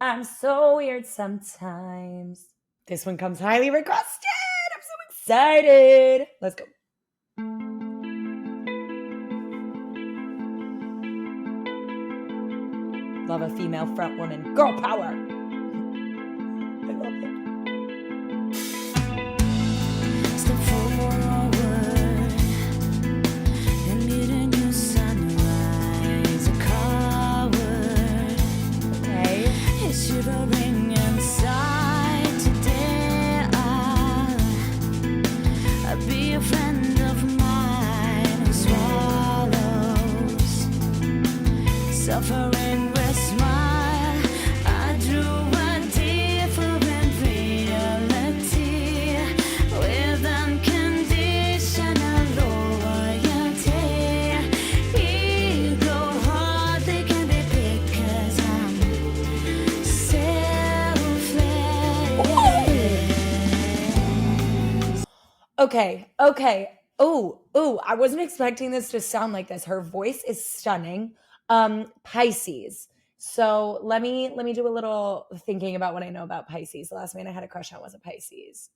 I'm so weird sometimes. This one comes highly requested. I'm so excited. Let's go. Love a female front woman. Girl power. I love it. Step forward and meet a new sunrise. A coward. Okay. It's shivering inside today. I'll be a friend of mine who swallows suffering with smile. I drew a different reality with unconditional loyalty. Ego heart, they can be big 'cause I'm selfless. Okay. Oh, I wasn't expecting this to sound like this. Her voice is stunning. Pisces. So let me do a little thinking about what I know about Pisces. The last man I had a crush on was a Pisces.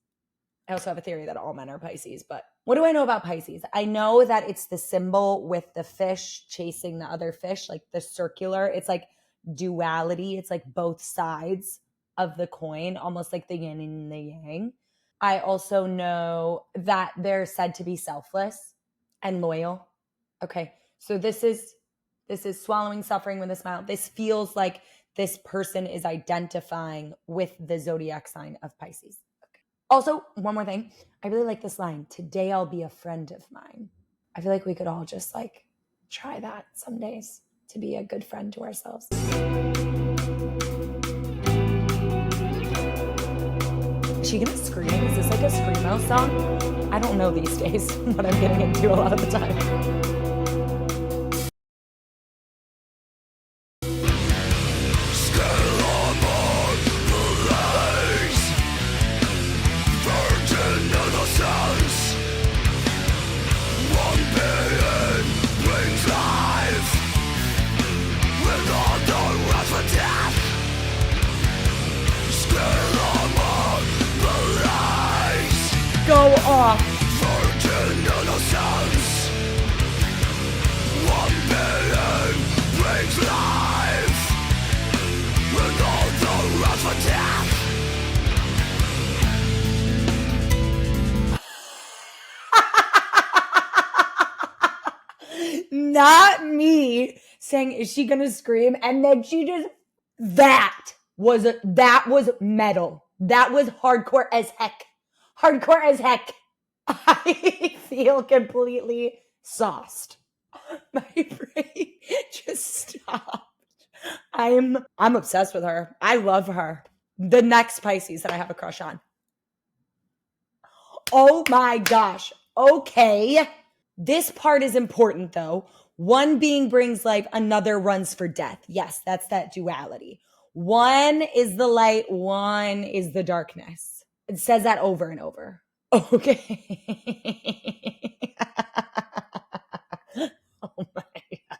I also have a theory that all men are Pisces, but what do I know about Pisces? I know that it's the symbol with the fish chasing the other fish, like the circular. It's like duality. It's like both sides of the coin, almost like the yin and the yang. I also know that they're said to be selfless and loyal. Okay. So this is swallowing suffering with a smile. This feels like this person is identifying with the zodiac sign of Pisces. Okay. Also, one more thing. I really like this line. Today I'll be a friend of mine. I feel like we could all just like try that some days to be a good friend to ourselves. Is she gonna scream? Is this like a screamo song? I don't know these days what I'm getting into a lot of the time. Go off. Not me saying, is she gonna scream? And then she just, that was metal. That was hardcore as heck. Hardcore as heck. I feel completely sauced. My brain just stopped. I'm obsessed with her. I love her. The next Pisces that I have a crush on. Oh my gosh. Okay. This part is important though. One being brings life, another runs for death. Yes, that's that duality. One is the light, one is the darkness. It says that over and over. Okay. Oh my God.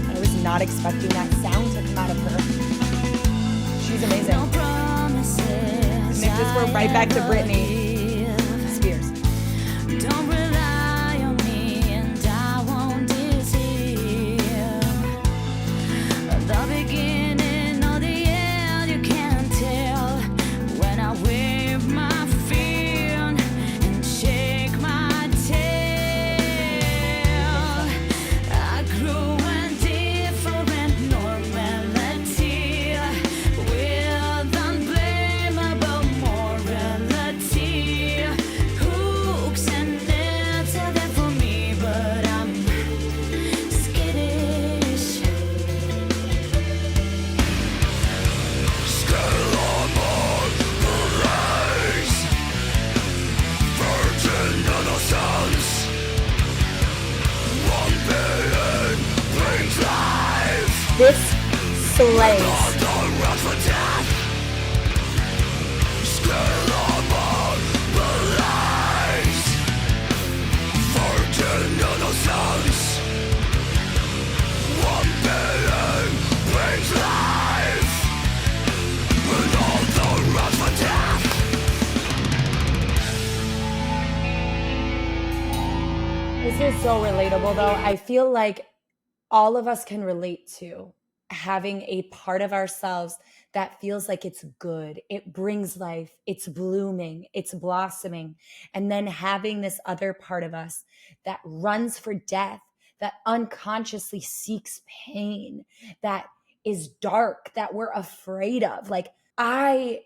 I was not expecting that sound to come out of her. She's amazing. And if this were right back to Britney Spears. Don't rely on me and I won't deceive. The beginning or the end, you can't tell. When I wave my fin and shake my tail, I grew a different normality with unblameable morality. Hooks and nets are there for me, but I'm skittish. This slays. This is so relatable, though. I feel like all of us can relate to having a part of ourselves that feels like it's good, it brings life, it's blooming, it's blossoming. And then having this other part of us that runs for death, that unconsciously seeks pain, that is dark, that we're afraid of. Like, I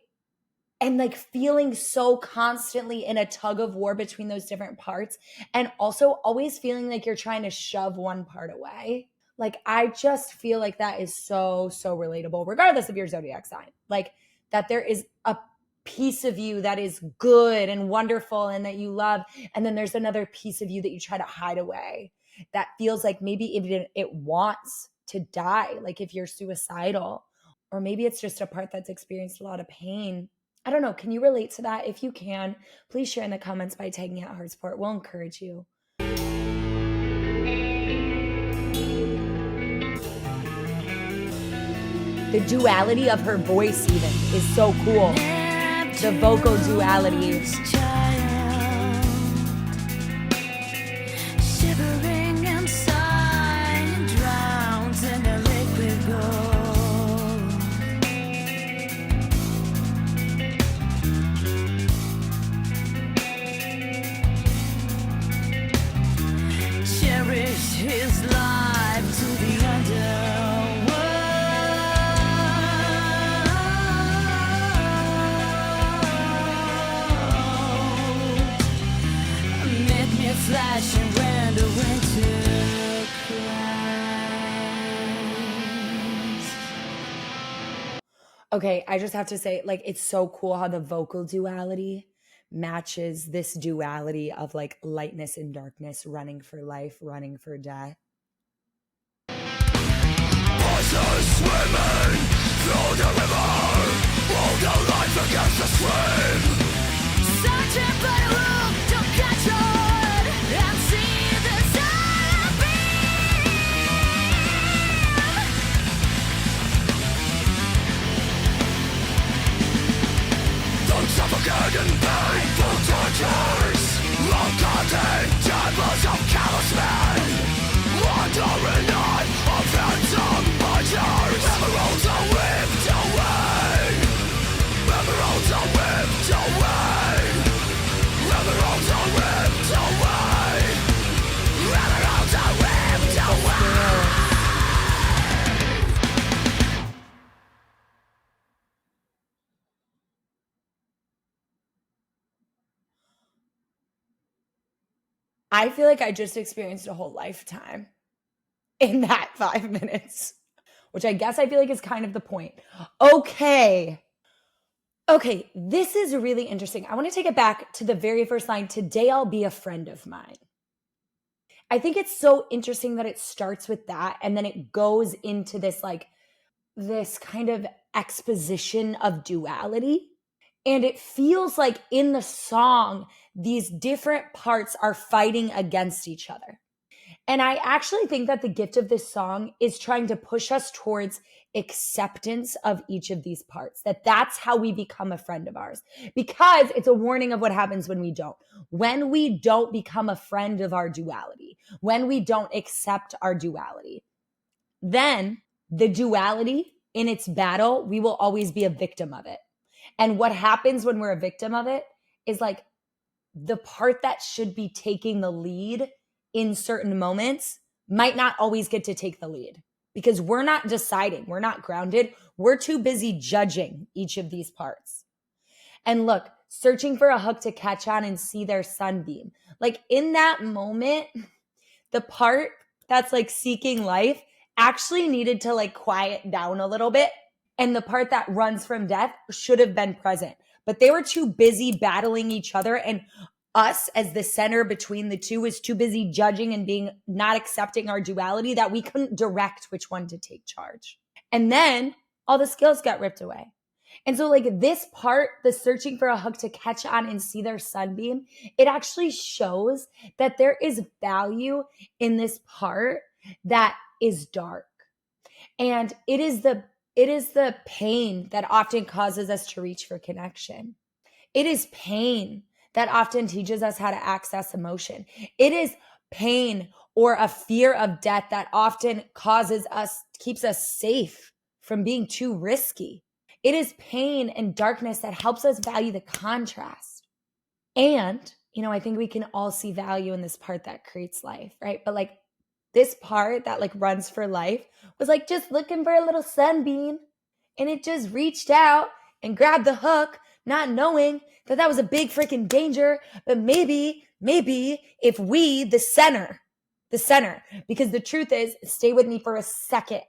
am like feeling so constantly in a tug of war between those different parts, and also always feeling like you're trying to shove one part away. Like, I just feel like that is so, so relatable, regardless of your zodiac sign. Like, that there is a piece of you that is good and wonderful and that you love. And then there's another piece of you that you try to hide away that feels like maybe even it wants to die. Like, if you're suicidal, or maybe it's just a part that's experienced a lot of pain. I don't know. Can you relate to that? If you can, please share in the comments by tagging at HeartSupport. We'll encourage you. The duality of her voice even is so cool. The vocal duality. Shivering inside, drowns in the liquid gold. Cherish his life to the underworld. Make me flashing when the winter cries. Okay, I just have to say, like, it's so cool how the vocal duality matches this duality of like lightness and darkness, running for life, running for death. Swimming through the river, hold the life against the stream. Searching for the room to catch on and see the sun beam. Don't suffocate in painful tortures, long-cutting chambers of callous men, wandering on of phantom butchers. Emeralds are whipped away, emeralds are whipped away, emeralds are whipped away, emeralds are whipped away. I feel like I just experienced a whole lifetime in that 5 minutes, which I guess I feel like is kind of the point. Okay, this is really interesting. I want to take it back to the very first line. Today I'll be a friend of mine. I think it's so interesting that it starts with that and then it goes into this kind of exposition of duality. And it feels like in the song, these different parts are fighting against each other. And I actually think that the gift of this song is trying to push us towards acceptance of each of these parts, that's how we become a friend of ours, because it's a warning of what happens when we don't. When we don't become a friend of our duality, when we don't accept our duality, then the duality in its battle, we will always be a victim of it. And what happens when we're a victim of it is like the part that should be taking the lead in certain moments might not always get to take the lead because we're not deciding, we're not grounded, we're too busy judging each of these parts. And look, searching for a hook to catch on and see their sunbeam. Like in that moment, the part that's like seeking life actually needed to like quiet down a little bit. And the part that runs from death should have been present. But they were too busy battling each other, and us as the center between the two was too busy judging and being not accepting our duality that we couldn't direct which one to take charge. And then all the skills got ripped away. And so like this part, the searching for a hook to catch on and see their sunbeam, it actually shows that there is value in this part that is dark. And it is the pain that often causes us to reach for connection. It is pain that often teaches us how to access emotion. It is pain or a fear of death that often keeps us safe from being too risky. It is pain and darkness that helps us value the contrast. And, I think we can all see value in this part that creates life, right? But like this part that like runs for life was like just looking for a little sunbeam, and it just reached out and grabbed the hook, not knowing that was a big freaking danger. But maybe if we, the center, because the truth is, stay with me for a second.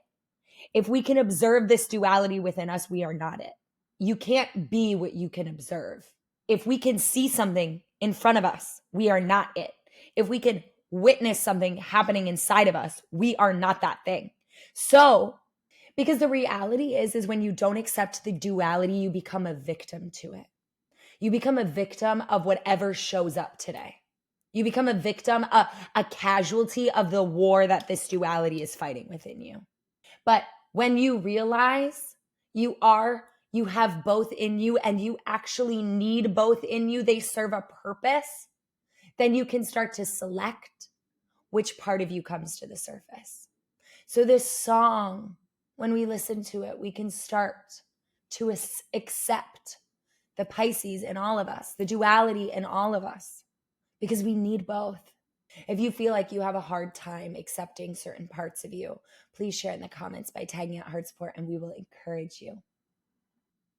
If we can observe this duality within us, we are not it. You can't be what you can observe. If we can see something in front of us, we are not it. If we can witness something happening inside of us, we are not that thing. So, because the reality is when you don't accept the duality, you become a victim to it. You become a victim of whatever shows up today. You become a victim, a casualty of the war that this duality is fighting within you. But when you realize you have both in you, and you actually need both in you, they serve a purpose, then you can start to select which part of you comes to the surface. So this song, when we listen to it, we can start to accept the Pisces in all of us, the duality in all of us, because we need both. If you feel like you have a hard time accepting certain parts of you, please share in the comments by tagging at HeartSupport, and we will encourage you.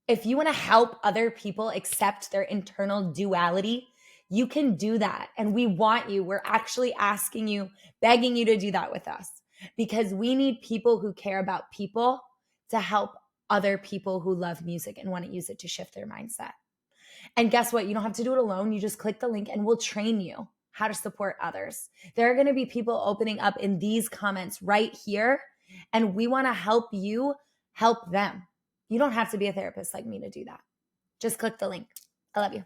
If you want to help other people accept their internal duality, you can do that. And we want you. We're actually asking you, begging you to do that with us, because we need people who care about people to help other people who love music and want to use it to shift their mindset. And guess what? You don't have to do it alone. You just click the link and we'll train you how to support others. There are going to be people opening up in these comments right here, and we want to help you help them. You don't have to be a therapist like me to do that. Just click the link. I love you.